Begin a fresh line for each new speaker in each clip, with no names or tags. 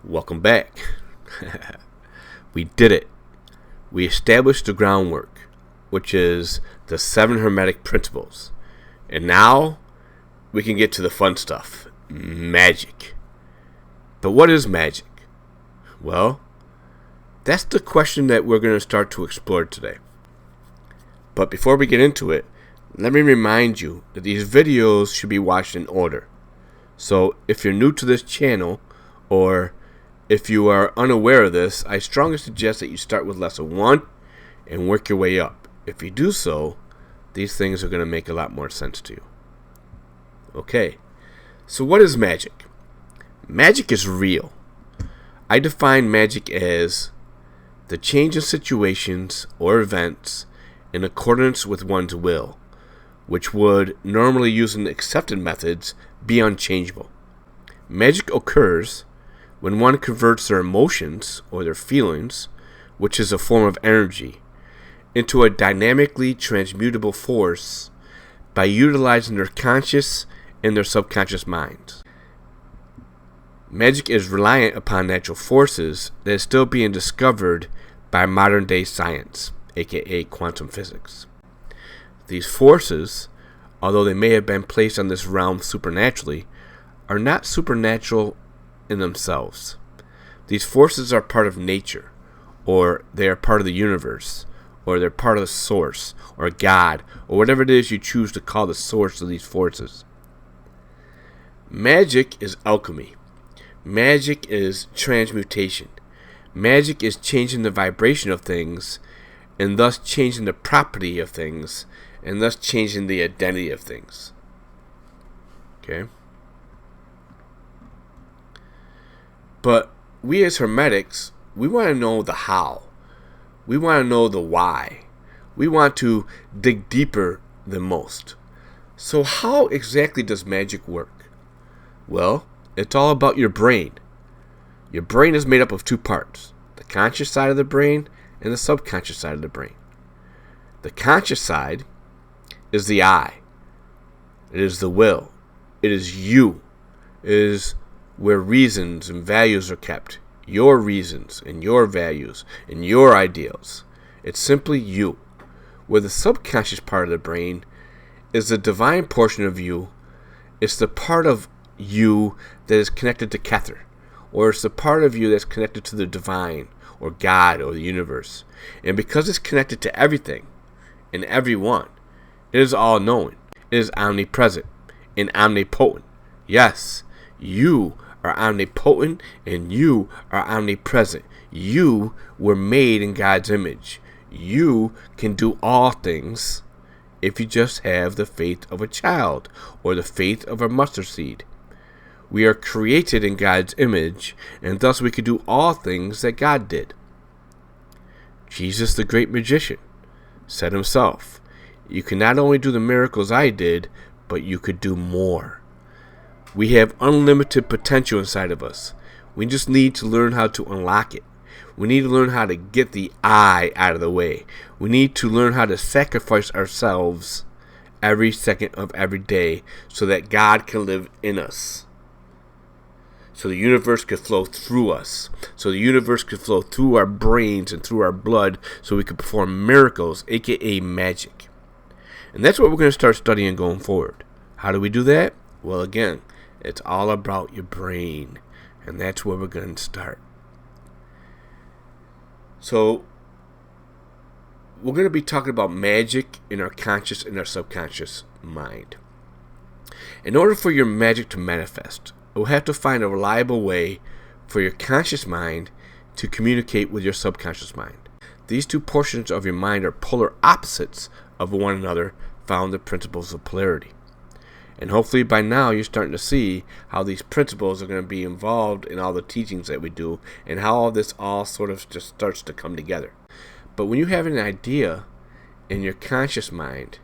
Welcome back. We did it. We established the groundwork, which is the 7 Hermetic principles. And now we can get to the fun stuff. Magic. But what is magic? Well, that's the question that we're going to start to explore today. But before we get into it, let me remind you that these videos should be watched in order. So if you're new to this channel, or if you are unaware of this, I strongly suggest that you start with lesson 1 and work your way up. If you do so, these things are going to make a lot more sense to you. Okay, so what is magic? Magic is real. I define magic as the change in situations or events in accordance with one's will, which would, normally using accepted methods, be unchangeable. Magic occurs when one converts their emotions or their feelings, which is a form of energy, into a dynamically transmutable force by utilizing their conscious and their subconscious minds. Magic is reliant upon natural forces that is still being discovered by modern day science, aka quantum physics. These forces, although they may have been placed on this realm supernaturally, are not supernatural in themselves. These forces are part of nature, or they are part of the universe, or they're part of the source, or God, or whatever it is you choose to call the source of these forces. Magic is alchemy. Magic is transmutation. Magic is changing the vibration of things, and thus changing the property of things, and thus changing the identity of things. Okay? But we as Hermetics, we want to know the how. We want to know the why. We want to dig deeper than most. So how exactly does magic work? Well, it's all about your brain. Your brain is made up of 2 parts, the conscious side of the brain and the subconscious side of the brain. The conscious side is the I. It is the will. It is you. It is where reasons and values are kept. Your reasons and your values and your ideals. It's simply you. Where the subconscious part of the brain is the divine portion of you. It's the part of you that is connected to Kether, or it's the part of you that's connected to the divine, or God, or the universe. And because it's connected to everything and everyone, it is all-knowing. It is omnipresent and omnipotent. Yes, you are omnipotent and you are omnipresent. You were made in God's image. You can do all things if you just have the faith of a child or the faith of a mustard seed. We are created in God's image, and thus we can do all things that God did. Jesus, the great magician, said himself, "You can not only do the miracles I did, but you could do more." We have unlimited potential inside of us. We just need to learn how to unlock it. We need to learn how to get the I out of the way. We need to learn how to sacrifice ourselves every second of every day so that God can live in us. So the universe could flow through us. So the universe could flow through our brains and through our blood so we could perform miracles, aka magic. And that's what we're going to start studying going forward. How do we do that? Well, again, it's all about your brain. And that's where we're going to start. So we're going to be talking about magic in our conscious and our subconscious mind. In order for your magic to manifest, you'll have to find a reliable way for your conscious mind to communicate with your subconscious mind. These 2 portions of your mind are polar opposites of one another, found in the principles of polarity. And hopefully by now you're starting to see how these principles are going to be involved in all the teachings that we do and how all this all sort of just starts to come together. But when you have an idea in your conscious mind,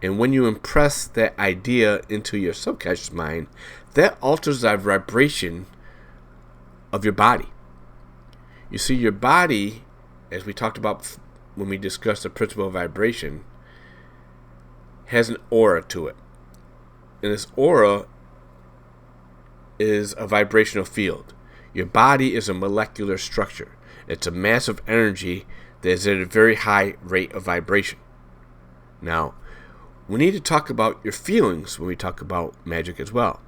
and when you impress that idea into your subconscious mind, that alters the vibration of your body. You see, your body, as we talked about when we discussed the principle of vibration, has an aura to it. And this aura is a vibrational field. Your body is a molecular structure. It's a massive energy that is at a very high rate of vibration. Now, we need to talk about your feelings when we talk about magic as well.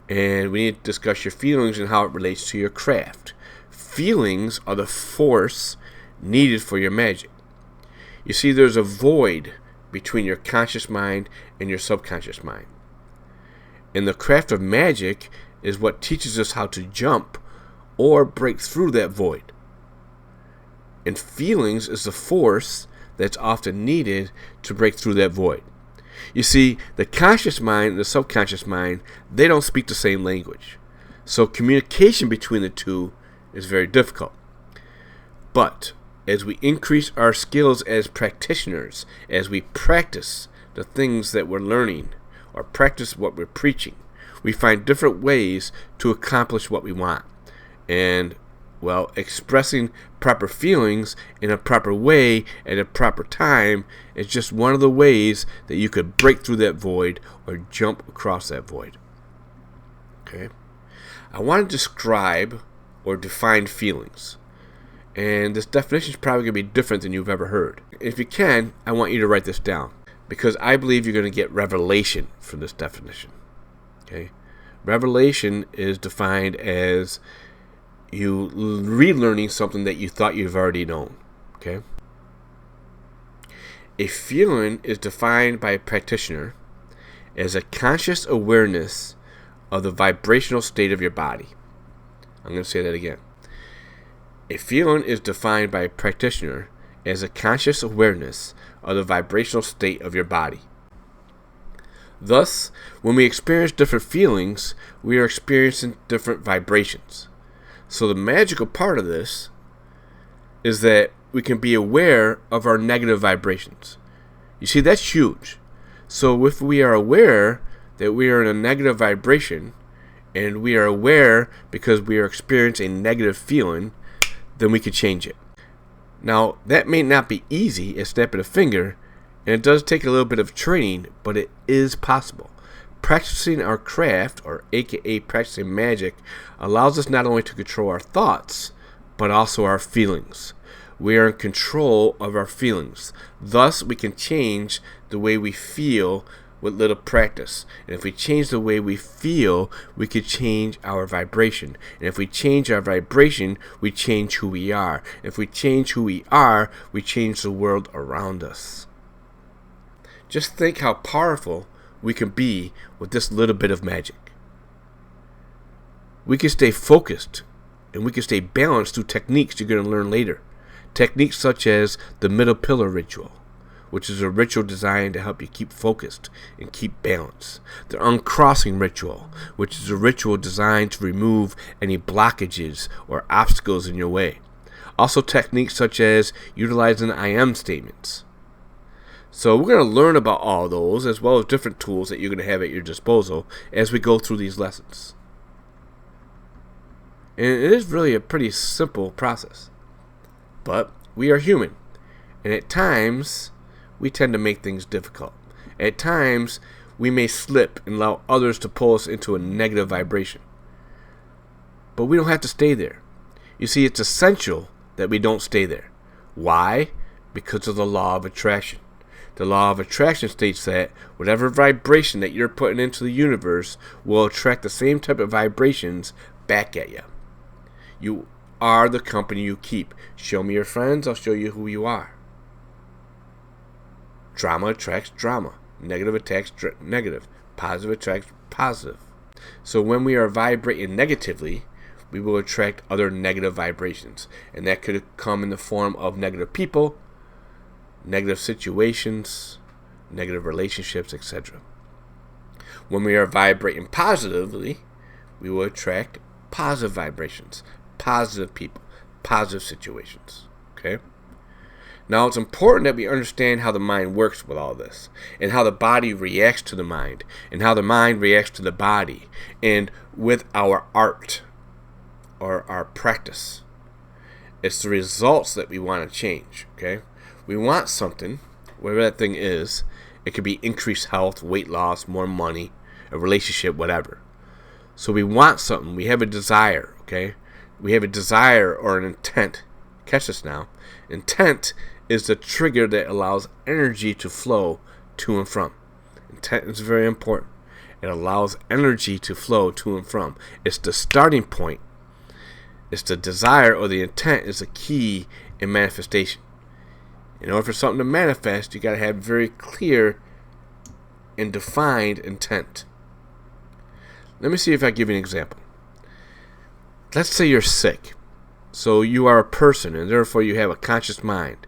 And we need to discuss your feelings and how it relates to your craft. Feelings are the force needed for your magic. You see, there's a void between your conscious mind and your subconscious mind. And the craft of magic is what teaches us how to jump or break through that void. And feelings is the force that's often needed to break through that void. You see, the conscious mind and the subconscious mind, they don't speak the same language. So communication between the two is very difficult. But as we increase our skills as practitioners, as we practice the things that we're learning or practice what we're preaching, we find different ways to accomplish what we want. And, well, expressing proper feelings in a proper way at a proper time is just one of the ways that you could break through that void or jump across that void. Okay? I want to describe or define feelings. And this definition is probably going to be different than you've ever heard. If you can, I want you to write this down, because I believe you're going to get revelation from this definition. Okay? Revelation is defined as you relearning something that you thought you've already known. Okay? A feeling is defined by a practitioner as a conscious awareness of the vibrational state of your body. I'm going to say that again. A feeling is defined by a practitioner as a conscious awareness of the vibrational state of your body. Thus, when we experience different feelings, we are experiencing different vibrations. So the magical part of this is that we can be aware of our negative vibrations. You see, that's huge. So if we are aware that we are in a negative vibration, and we are aware because we are experiencing a negative feeling, then we can change it. Now, that may not be easy as snapping a finger, and it does take a little bit of training, but it is possible. Practicing our craft, or aka practicing magic, allows us not only to control our thoughts, but also our feelings. We are in control of our feelings. Thus, we can change the way we feel with little practice. And if we change the way we feel, we could change our vibration. And if we change our vibration, we change who we are. If we change who we are, we change the world around us. Just think how powerful we can be with this little bit of magic. We can stay focused, and we can stay balanced through techniques you're going to learn later. Techniques such as the middle pillar ritual, which is a ritual designed to help you keep focused and keep balance. The uncrossing ritual, which is a ritual designed to remove any blockages or obstacles in your way. Also techniques such as utilizing I am statements. So we're going to learn about all those, as well as different tools that you're going to have at your disposal as we go through these lessons. And it is really a pretty simple process. But we are human, and at times we tend to make things difficult. At times we may slip and allow others to pull us into a negative vibration. But we don't have to stay there. You see, it's essential that we don't stay there. Why? Because of the law of attraction. The law of attraction states that whatever vibration that you're putting into the universe will attract the same type of vibrations back at you. You are the company you keep. Show me your friends, I'll show you who you are. Drama attracts drama. Negative attracts negative. Positive attracts positive. So when we are vibrating negatively, we will attract other negative vibrations. And that could come in the form of negative people, negative situations, negative relationships, etc. When we are vibrating positively, we will attract positive vibrations, positive people, positive situations. Okay? Now, it's important that we understand how the mind works with all this, and how the body reacts to the mind, and how the mind reacts to the body, and with our art, or our practice. It's the results that we want to change. Okay? We want something, whatever that thing is. It could be increased health, weight loss, more money, a relationship, whatever. So we want something. We have a desire, okay? We have a desire or an intent. Catch this now. Intent is the trigger that allows energy to flow to and from. Intent is very important. It allows energy to flow to and from. It's the starting point. It's the desire or the intent is the key in manifestation. In order for something to manifest, you got to have very clear and defined intent. Let me see if I give you an example. Let's say you're sick. So you are a person, and therefore you have a conscious mind.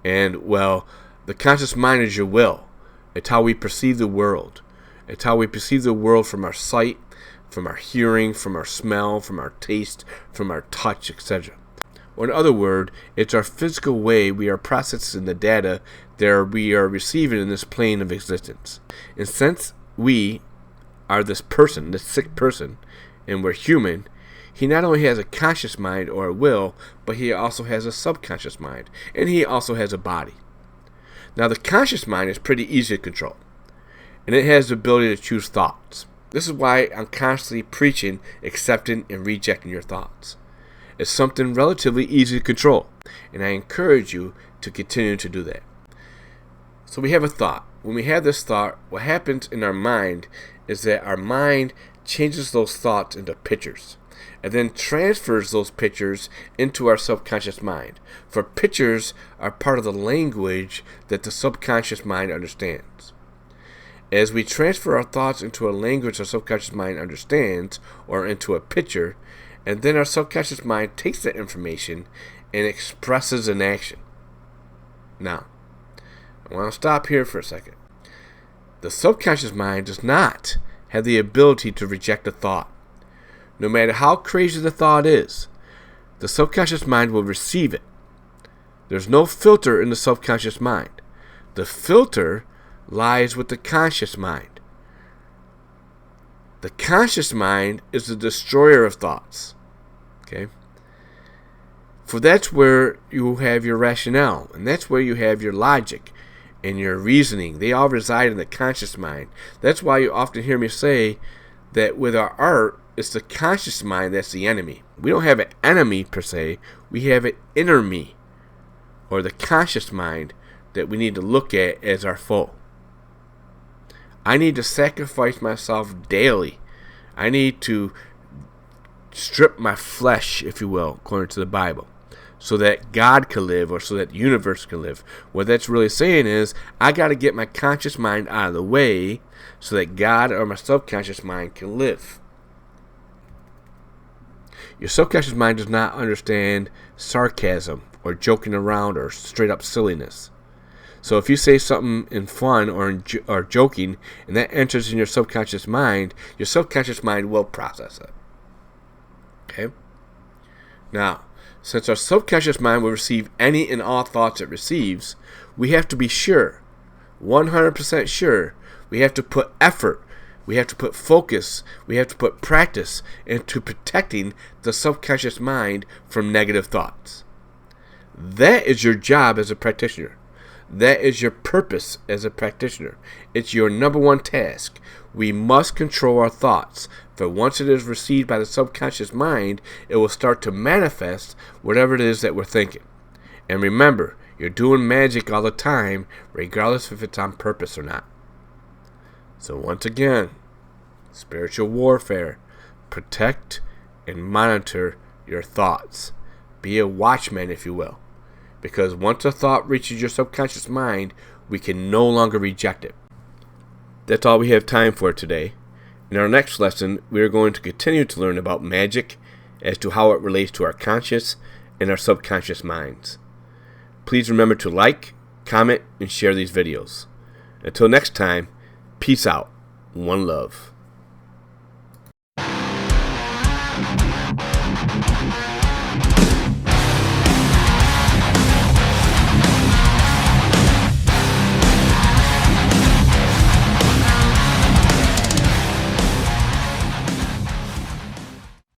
And, well, the conscious mind is your will. It's how we perceive the world. It's how we perceive the world from our sight, from our hearing, from our smell, from our taste, from our touch, etc. Or in other words, it's our physical way we are processing the data that we are receiving in this plane of existence. And since we are this person, this sick person, and we're human, he not only has a conscious mind or a will, but he also has a subconscious mind, and he also has a body. Now, the conscious mind is pretty easy to control, and it has the ability to choose thoughts. This is why I'm constantly preaching, accepting, and rejecting your thoughts. It's something relatively easy to control, and I encourage you to continue to do that. So we have a thought. When we have this thought, what happens in our mind is that our mind changes those thoughts into pictures, and then transfers those pictures into our subconscious mind. For pictures are part of the language that the subconscious mind understands. As we transfer our thoughts into a language our subconscious mind understands, or into a picture, and then our subconscious mind takes that information and expresses an action. Now, I want to stop here for a second. The subconscious mind does not have the ability to reject a thought. No matter how crazy the thought is, the subconscious mind will receive it. There's no filter in the subconscious mind. The filter lies with the conscious mind. The conscious mind is the destroyer of thoughts. Okay? For that's where you have your rationale, and that's where you have your logic and your reasoning. They all reside in the conscious mind. That's why you often hear me say that with our art, it's the conscious mind that's the enemy. We don't have an enemy per se. We have an inner me, or the conscious mind, that we need to look at as our foe. I need to sacrifice myself daily. I need to strip my flesh, if you will, according to the Bible, so that God can live, or so that the universe can live. What that's really saying is, I got to get my conscious mind out of the way so that God or my subconscious mind can live. Your subconscious mind does not understand sarcasm or joking around or straight up silliness. So if you say something in fun or joking, and that enters in your subconscious mind will process it. Okay? Now, since our subconscious mind will receive any and all thoughts it receives, we have to be sure, 100% sure, we have to put effort, we have to put focus, we have to put practice into protecting the subconscious mind from negative thoughts. That is your job as a practitioner. That is your purpose as a practitioner. It's your number one task. We must control our thoughts, for once it is received by the subconscious mind, it will start to manifest whatever it is that we're thinking. And remember, you're doing magic all the time, regardless if it's on purpose or not. So once again, spiritual warfare. Protect and monitor your thoughts. Be a watchman, if you will. Because once a thought reaches your subconscious mind, we can no longer reject it. That's all we have time for today. In our next lesson, we are going to continue to learn about magic as to how it relates to our conscious and our subconscious minds. Please remember to like, comment, and share these videos. Until next time, peace out. One love.